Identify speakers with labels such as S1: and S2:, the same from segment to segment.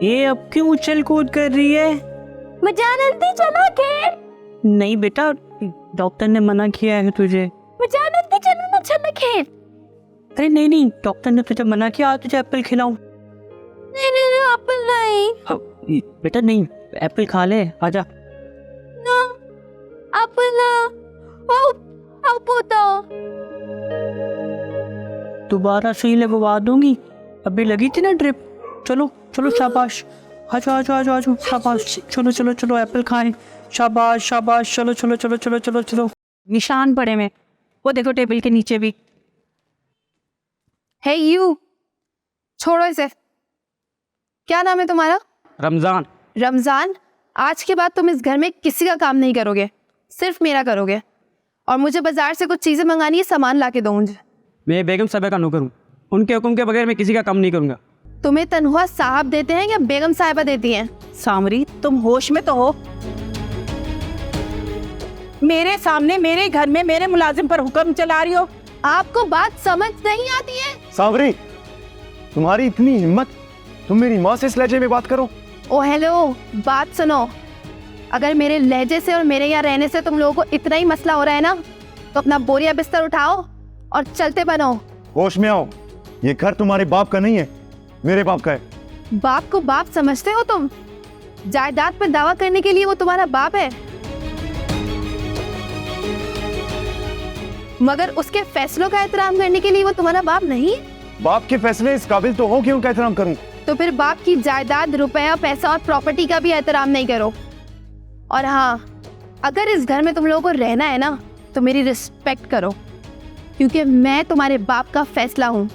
S1: ये अब क्यों उछल कूद कर रही है?
S2: मुझे चलो खेल।
S1: नहीं बेटा, डॉक्टर ने मना किया है तुझे।
S2: मुझे चलो ना चलो खेल।
S1: अरे नहीं नहीं, डॉक्टर ने तुझे मना किया, आज तुझे एप्पल खिलाऊं।
S2: नहीं नहीं नहीं, एप्पल नहीं।
S1: बेटा नहीं, एप्पल खा ले, आजा।
S2: ना एप्पल ना। ओ पोता
S1: दोबारा सुई लगवा दूंगी, अभी लगी थी ना ड्रिप। चलो चलो शाबाश, आजो आजो आजो आजो, शाबाश, चलो चलो चलो एप्पल खाएं, शाबाश शाबाश, चलो चलो चलो चलो चलो चलो। निशान पड़े में, वो देखो टेबल के नीचे भी।
S2: है यू, छोड़ो इसे। क्या नाम है तुम्हारा?
S1: रमजान।
S2: रमजान, आज के बाद तुम इस घर में किसी का काम नहीं करोगे, सिर्फ मेरा करोगे। और मुझे बाजार से कुछ चीजें मंगानी है, सामान ला के दो मुझे।
S1: मैं बेगम साहबा का नौकर हूँ, उनके हुक्म के बगैर मैं किसी का काम नहीं करूँगा।
S2: तुम्हें तनख्वाह साहब देते हैं या बेगम साहिबा देती हैं?
S3: सामरी, तुम होश में तो हो? मेरे सामने मेरे घर में मेरे मुलाजिम पर हुक्म चला रही हो।
S2: आपको बात समझ नहीं आती है?
S4: सावरी, तुम्हारी इतनी हिम्मत, तुम मेरी माँ से इस लहजे में बात करो?
S2: ओ हेलो, बात सुनो। अगर मेरे लहजे से और मेरे यहाँ रहने से तुम लोगों को इतना ही मसला हो रहा है ना, तो अपना बोरिया बिस्तर उठाओ और चलते बनो।
S4: होश में आओ, ये घर तुम्हारे बाप का नहीं है, मेरे बाप का है।
S2: बाप को बाप समझते हो तुम? जायदाद पर दावा करने के लिए वो तुम्हारा बाप है, मगर उसके फैसलों का एहतराम करने के लिए वो तुम्हारा बाप नहीं।
S4: बाप के फैसले इस काबिल तो हो कि उनका एहतराम करूं।
S2: तो फिर बाप की जायदाद, रुपया, पैसा और प्रॉपर्टी का भी एहतराम नहीं करो। और हाँ, अगर इस घर में तुम लोगों को रहना है ना, तो मेरी रिस्पेक्ट करो, क्योंकि मैं तुम्हारे बाप का फैसला हूँ।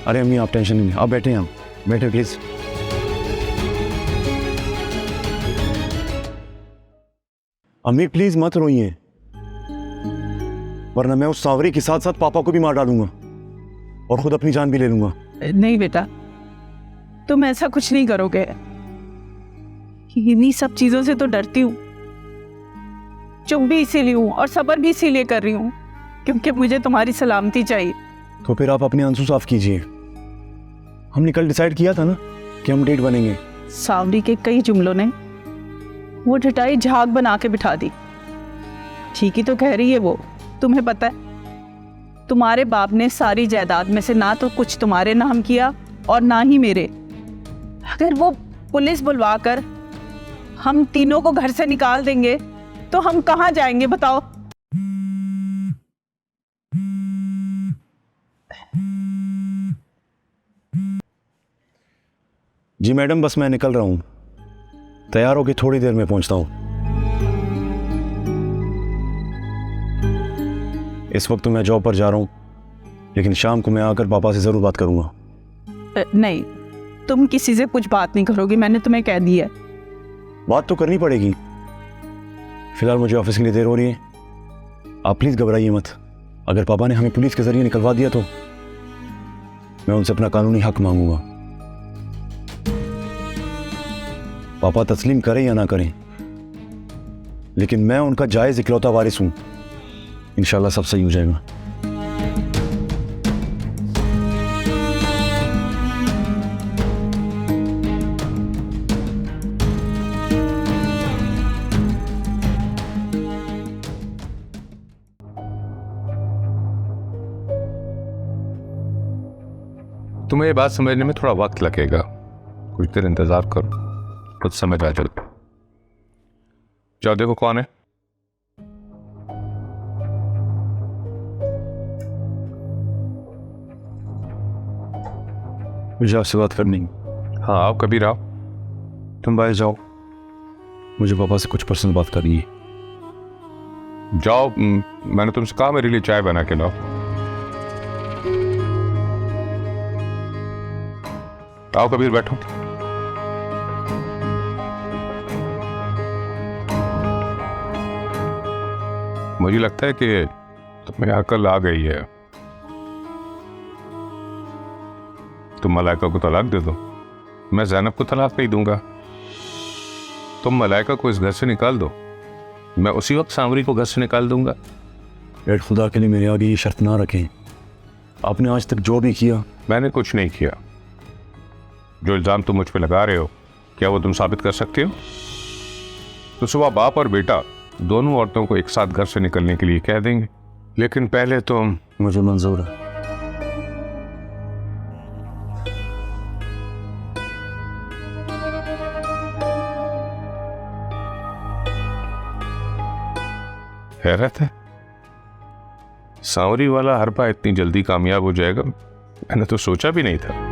S4: अरे अम्मी, आप टेंशन नहीं लें, आप बैठे हैं, बैठे प्लीज। अम्मी प्लीज मत रोइए, वरना मैं उस सावरी के साथ साथ पापा को भी मार डालूंगा और खुद अपनी जान भी ले लूंगा।
S3: नहीं बेटा, तुम ऐसा कुछ नहीं करोगे। इन्हीं सब चीजों से तो डरती हूँ। चुप भी इसीलिए हूँ और सब्र भी इसीलिए कर रही हूँ, क्योंकि मुझे तुम्हारी सलामती चाहिए।
S4: तो फिर आप अपने आंसू साफ कीजिए। हमने कल डिसाइड किया था ना कि हम डेट बनेंगे।
S3: सावरी के कई जुमलों ने वो ढटाई झाग बना के बिठा दी। ठीक ही तो कह रही है वो। तुम्हें पता है, तुम्हारे बाप ने सारी जायदाद में से ना तो कुछ तुम्हारे नाम किया और ना ही मेरे। अगर वो पुलिस बुलवा कर हम तीनों को घर से निकाल देंगे तो हम कहाँ जाएंगे बताओ?
S4: जी मैडम, बस मैं निकल रहा हूँ, तैयार होके थोड़ी देर में पहुंचता हूँ। इस वक्त तो मैं जॉब पर जा रहा हूँ, लेकिन शाम को मैं आकर पापा से जरूर बात करूंगा।
S3: नहीं, तुम किसी से कुछ बात नहीं करोगी, मैंने तुम्हें कह दिया है।
S4: बात तो करनी पड़ेगी। फिलहाल मुझे ऑफिस के लिए देर हो रही है, आप प्लीज घबराइए मत। अगर पापा ने हमें पुलिस के जरिए निकलवा दिया तो मैं उनसे अपना कानूनी हक मांगूंगा। पापा तस्लीम करें या ना करें, लेकिन मैं उनका जायज इकलौता वारिस हूं। इंशाल्लाह सब सही हो जाएगा।
S5: तुम्हें ये बात समझने में थोड़ा वक्त लगेगा, कुछ देर इंतजार करो, कुछ समझ आ जाएगा। जाओ देखो कौन है।
S4: मुझे आपसे बात करनी।
S5: हाँ आओ कबीर आओ।
S4: तुम बाहर जाओ, मुझे पापा से कुछ पर्सनल बात करनी है।
S5: जाओ, मैंने तुमसे कहा मेरे लिए चाय बना के लाओ। आओ कबीर बैठो। मुझे लगता है कि तुम्हें अकल आ गई है। तुम मलाइका को तलाक दे दो, मैं ज़ैनब को तलाक नहीं दूंगा। तुम मलाइका को इस घर से निकाल दो, मैं उसी वक्त सांवरी को घर से निकाल दूंगा।
S4: डैड खुदा के लिए मेरे आगे ये शर्त ना रखें। आपने आज तक जो भी किया।
S5: मैंने कुछ नहीं किया। जो इल्ज़ाम तुम मुझ पे लगा रहे हो, क्या वो तुम साबित कर सकते हो? तो सुबह बाप और बेटा दोनों औरतों को एक साथ घर से निकलने के लिए कह देंगे, लेकिन पहले तो
S4: मुझे मंजूर है।
S5: हैरत है, सांवरी वाला हरपा इतनी जल्दी कामयाब हो जाएगा, मैंने तो सोचा भी नहीं था।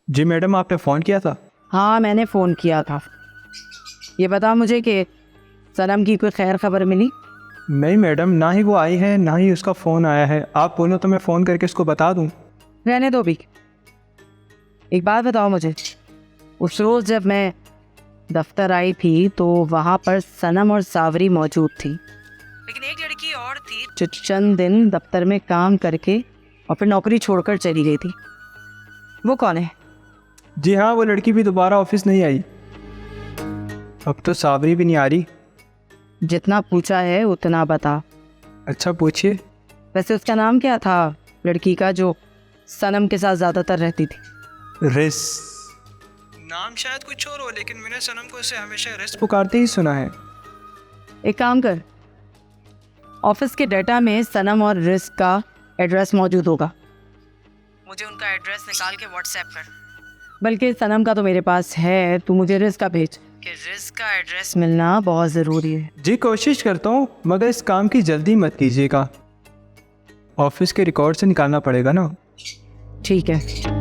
S6: जी मैडम, आपने फ़ोन किया था?
S3: हाँ, मैंने फ़ोन किया था। ये बता मुझे कि सनम की कोई खैर खबर मिली?
S6: नहीं मैडम, ना ही वो आई है ना ही उसका फ़ोन आया है। आप बोलो तो मैं फ़ोन करके उसको बता दूं।
S3: रहने दो भी। एक बात बताओ मुझे, उस रोज़ जब मैं दफ्तर आई थी तो वहाँ पर सनम और सावरी मौजूद थी, लेकिन एक लड़की और थी जो चंद दिन दफ्तर में काम करके और फिर नौकरी छोड़कर चली गई थी। वो कौन है?
S6: जी हाँ, वो लड़की भी दोबारा ऑफिस नहीं आई। अब तो सावरी भी नहीं आ रही।
S3: जितना पूछा है उतना बता।
S6: अच्छा पूछिए।
S3: वैसे उसका नाम क्या था, लड़की का जो सनम के साथ ज़्यादातर रहती थी?
S6: रिस। नाम शायद कुछ और हो, लेकिन मैंने सनम को उसे हमेशा रिस पुकारते ही सुना है।
S3: एक काम कर, ऑफिस के डाटा में सनम और रिस का एड्रेस मौजूद होगा, मुझे उनका एड्रेस निकाल के व्हाट्सएप कर। बल्कि सनम का तो मेरे पास है, तू मुझे रिस का भेज, कि रिस का एड्रेस मिलना बहुत ज़रूरी है।
S6: जी कोशिश करता हूँ, मगर इस काम की जल्दी मत कीजिएगा। ऑफिस के रिकॉर्ड से निकालना पड़ेगा ना।
S3: ठीक है।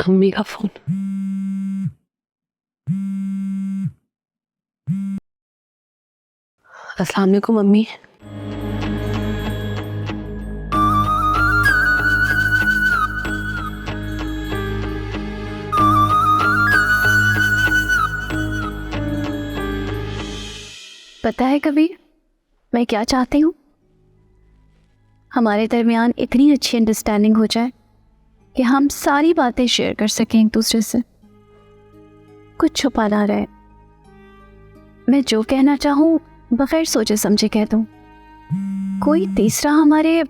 S7: अम्मी का फोन। अस्सलाम वालेकुम अम्मी।
S2: पता है कबीर, मैं क्या चाहती हूँ? हमारे दरमियान इतनी अच्छी अंडरस्टैंडिंग हो जाए कि हम सारी बातें शेयर कर सकें एक दूसरे से, कुछ छुपा ना रहे। मैं जो कहना चाहूँ बगैर सोचे समझे कह दूँ। कोई तीसरा हमारे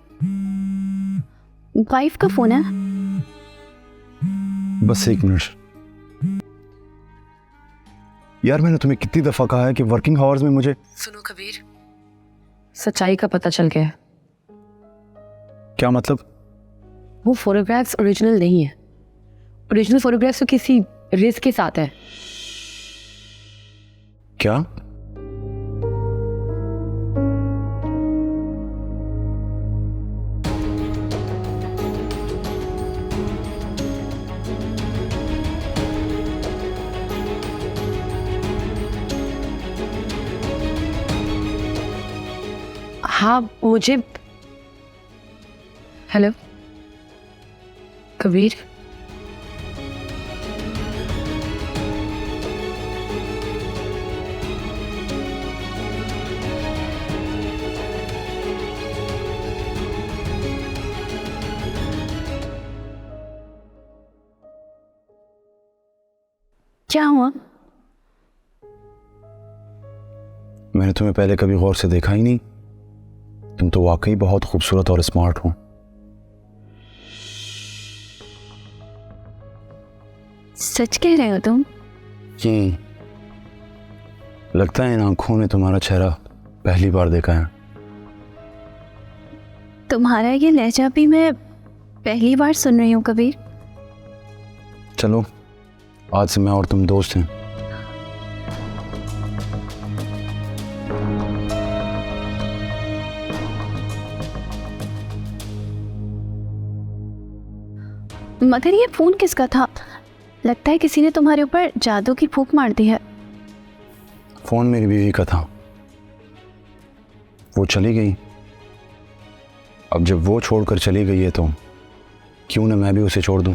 S2: वाइफ का फ़ोन है।
S4: बस एक मिनट यार, मैंने तुम्हें कितनी दफ़ा कहा है कि वर्किंग आवर्स में मुझे।
S7: सुनो कबीर, सच्चाई का पता चल गया है।
S4: क्या मतलब?
S7: वो फोटोग्राफ्स ओरिजिनल नहीं है। ओरिजिनल फोटोग्राफ्स तो किसी रिस के साथ है।
S4: क्या?
S7: हाँ मुझे। हेलो कबीर,
S2: क्या हुआ?
S4: मैंने तुम्हें पहले कभी गौर से देखा ही नहीं। तुम तो वाकई बहुत खूबसूरत और स्मार्ट हो।
S2: सच कह रहे हो तुम?
S4: जी, लगता है इन आंखों ने तुम्हारा चेहरा पहली बार देखा है।
S2: तुम्हारा ये लहजा भी मैं पहली बार सुन रही हूँ कबीर।
S4: चलो, आज से मैं और तुम दोस्त हैं।
S2: मगर ये फ़ोन किसका था? लगता है किसी ने तुम्हारे ऊपर जादू की फूंक मार दी है।
S4: फ़ोन मेरी बीवी का था, वो चली गई। अब जब वो छोड़कर चली गई है तो क्यों ना मैं भी उसे छोड़ दूं।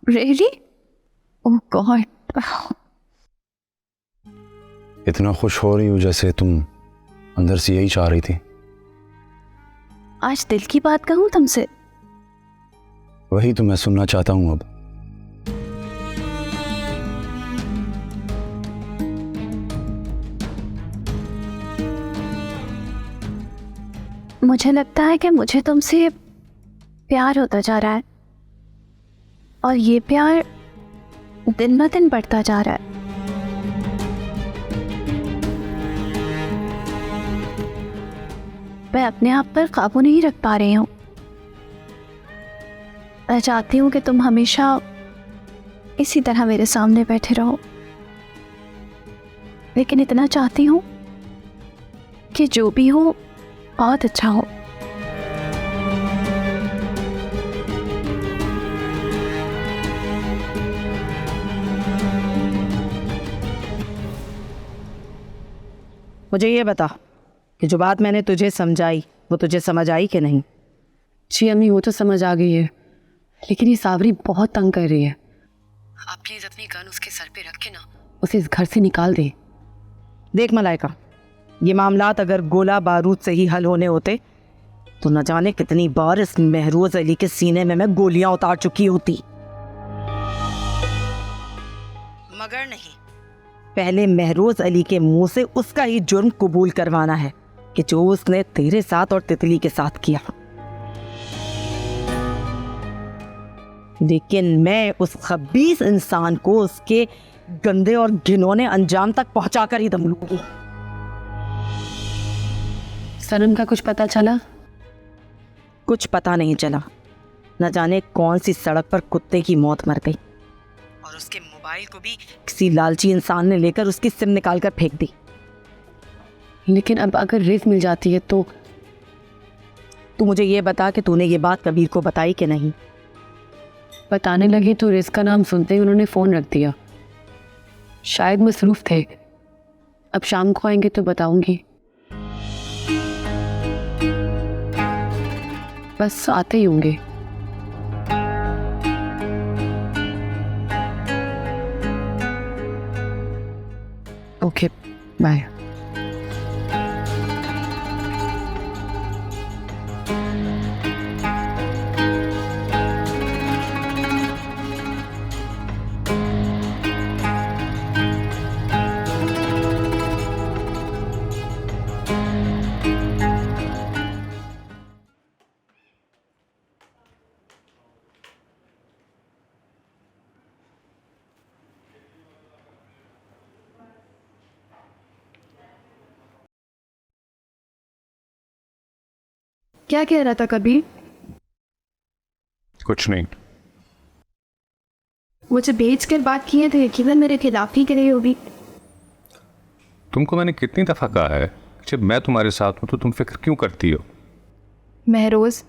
S2: रियली? ओह गॉड।
S4: इतना खुश हो रही हूँ जैसे तुम अंदर से यही चाह रही थी।
S2: आज दिल की बात कहूँ तुमसे,
S4: वही तो मैं सुनना चाहता हूँ अब।
S2: मुझे लगता है कि मुझे तुमसे प्यार होता जा रहा है और ये प्यार दिन ब दिन बढ़ता जा रहा है। मैं अपने आप पर काबू नहीं रख पा रही हूँ। मैं चाहती हूँ कि तुम हमेशा इसी तरह मेरे सामने बैठे रहो, लेकिन इतना चाहती हूँ कि जो भी हो बहुत अच्छा हो।
S3: मुझे ये बता कि जो बात मैंने तुझे समझाई वो तुझे समझ आई कि नहीं?
S7: जी अम्मी, वो तो समझ आ गई है, लेकिन ये सावरी बहुत तंग कर रही है। आप प्लीज़ अपनी गन उसके सर पे रख के ना उसे इस घर से निकाल दें।
S3: देख मलाइका, ये मामलात अगर गोला बारूद से ही हल होने होते तो न जाने कितनी बार इस महरोज अली के सीने में मैं गोलियां उतार चुकी होती, मगर नहीं। पहले महरोज अली के मुंह से उसका ही जुर्म कबूल करवाना है कि जो उसने तेरे साथ और तितली के साथ किया। लेकिन मैं उस खबीस इंसान को उसके गंदे और घिनौने अंजाम तक पहुंचाकर ही दम लूंगी।
S7: सनम का कुछ पता चला?
S3: कुछ पता नहीं चला। न जाने कौन सी सड़क पर कुत्ते की मौत मर गई और उसके मोबाइल को भी किसी लालची इंसान ने लेकर उसकी सिम निकालकर फेंक दी।
S7: लेकिन अब अगर रेस मिल जाती है तो?
S3: तू मुझे ये बता कि तूने ये बात कबीर को बताई कि नहीं?
S7: बताने लगी तो रेस का नाम सुनते ही उन्होंने फ़ोन रख दिया। शायद मसरूफ़ थे। अब शाम को आएंगे तो बताऊंगी। बस आते ही होंगे। Okay, bye.
S2: क्या कह रहा था कबीर?
S5: कुछ नहीं।
S2: मुझे भेज कर बात किए थे, यकीनन मेरे खिलाफ ही करे होगी।
S5: तुमको मैंने कितनी दफ़ा कहा है जब मैं तुम्हारे साथ हूँ तो तुम फिक्र क्यों करती हो?
S2: महरोज,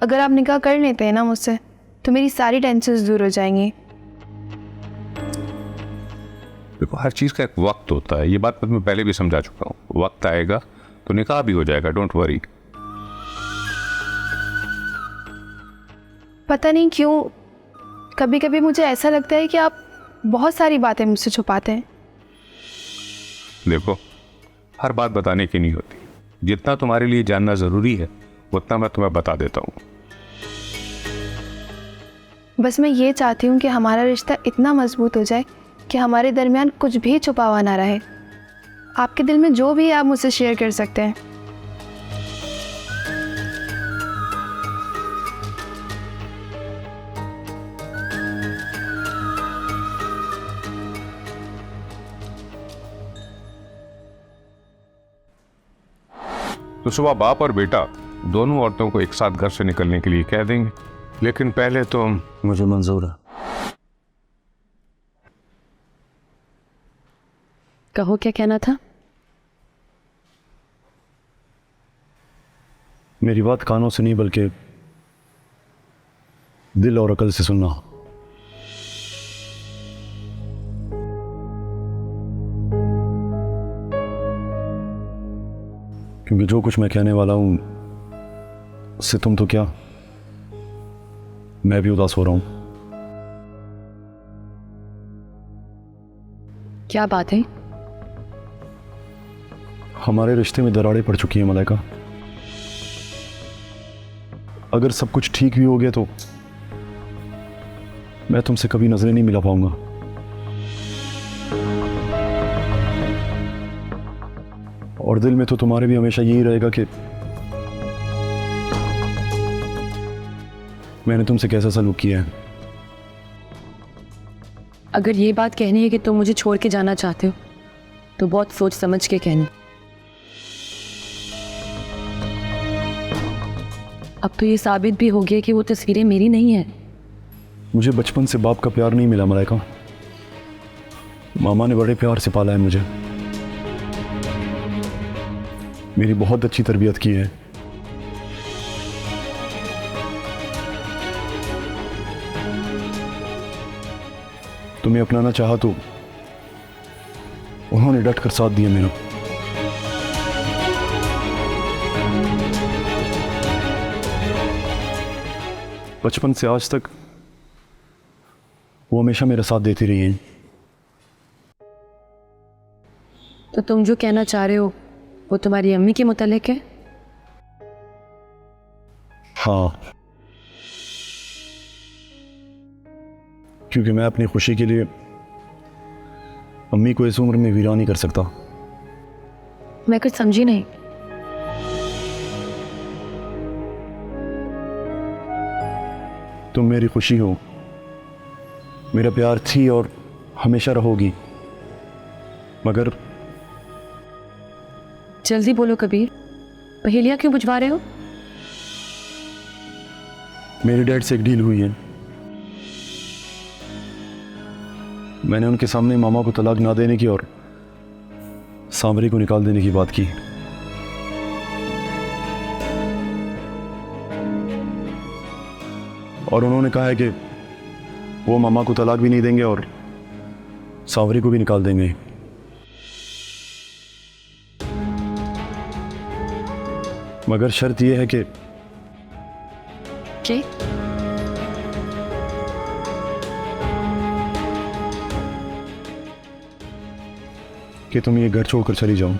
S2: अगर आप निकाह कर लेते हैं ना मुझसे तो मेरी सारी टेंशन्स दूर हो जाएंगी।
S5: देखो, हर चीज़ का एक वक्त होता है, ये बात मैं तुम्हें पहले भी समझा चुका हूँ। वक्त आएगा तो निकाह भी हो जाएगा, डोंट वरी।
S2: पता नहीं क्यों कभी कभी मुझे ऐसा लगता है कि आप बहुत सारी बातें मुझसे छुपाते हैं।
S5: देखो, हर बात बताने की नहीं होती। जितना तुम्हारे लिए जानना ज़रूरी है उतना मैं तुम्हें बता देता हूँ।
S2: बस मैं ये चाहती हूँ कि हमारा रिश्ता इतना मजबूत हो जाए कि हमारे दरमियान कुछ भी छुपा हुआ ना रहे। आपके दिल में जो भी है आप मुझसे शेयर कर सकते हैं।
S5: तो सुबह बाप और बेटा दोनों औरतों को एक साथ घर से निकलने के लिए कह देंगे, लेकिन पहले तो
S4: मुझे मंजूर है।
S7: कहो, क्या कहना था?
S4: मेरी बात कानों से नहीं बल्कि दिल और अकल से सुनना। क्योंकि जो कुछ मैं कहने वाला हूं उससे तुम तो क्या, मैं भी उदास हो रहा हूं।
S7: क्या बात है?
S4: हमारे रिश्ते में दरारें पड़ चुकी हैं मलाइका। अगर सब कुछ ठीक भी हो गया तो मैं तुमसे कभी नजरें नहीं मिला पाऊंगा। और दिल में तो तुम्हारे भी हमेशा यही रहेगा कि मैंने तुमसे कैसा सलूक किया है।
S7: अगर ये बात कहनी है कि तुम मुझे छोड़ के जाना चाहते हो तो बहुत सोच समझ के कहनी। अब तो ये साबित भी हो गया कि वो तस्वीरें मेरी नहीं है।
S4: मुझे बचपन से बाप का प्यार नहीं मिला मलाइका। मामा ने बड़े प्यार से पाला है मुझे, मेरी बहुत अच्छी तरबियत की है। तुम्हें अपनाना चाहा तो उन्होंने डट कर साथ दिया मेरा। बचपन से आज तक वो हमेशा मेरा साथ देती रही हैं।
S7: तो तुम जो कहना चाह रहे हो वो तुम्हारी अम्मी के मुतालिक है?
S4: हाँ, क्योंकि मैं अपनी खुशी के लिए अम्मी को इस उम्र में वीरान नहीं कर सकता।
S7: मैं कुछ समझी नहीं।
S4: तुम मेरी खुशी हो, मेरा प्यार थी और हमेशा रहोगी। मगर
S7: जल्दी बोलो कबीर, पहेलियां क्यों बुझवा रहे हो?
S4: मेरे डैड से एक डील हुई है। मैंने उनके सामने मामा को तलाक ना देने की और सांवरी को निकाल देने की बात की। और उन्होंने कहा है कि वो मामा को तलाक भी नहीं देंगे और सांवरी को भी निकाल देंगे। मगर शर्त यह है कि तुम ये घर छोड़कर चली जाओ।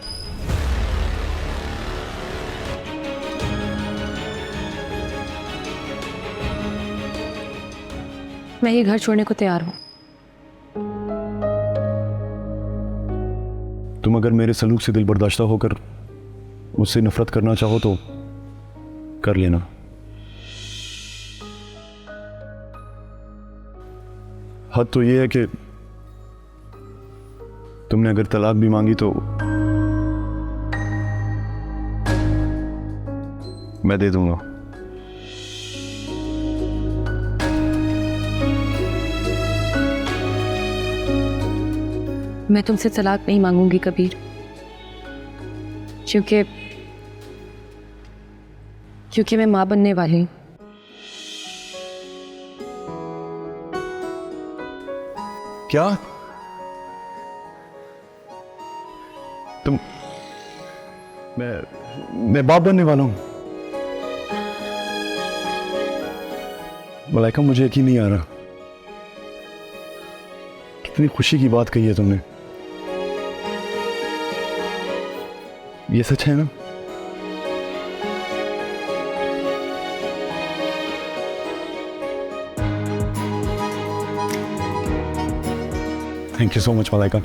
S7: मैं ये घर छोड़ने को तैयार हूं।
S4: तुम अगर मेरे सलूक से दिल बर्दाश्ता होकर मुझसे नफरत करना चाहो तो कर लेना। हद तो ये है कि तुमने अगर तलाक भी मांगी तो मैं दे दूंगा।
S7: मैं तुमसे तलाक नहीं मांगूंगी कबीर, क्योंकि मैं मां बनने वाली हूं।
S4: क्या तुम? मैं बाप बनने वाला हूं? मलाइका, मुझे यकीन नहीं आ रहा। कितनी खुशी की बात कही है तुमने। ये सच है ना? Thank you so much Malaika.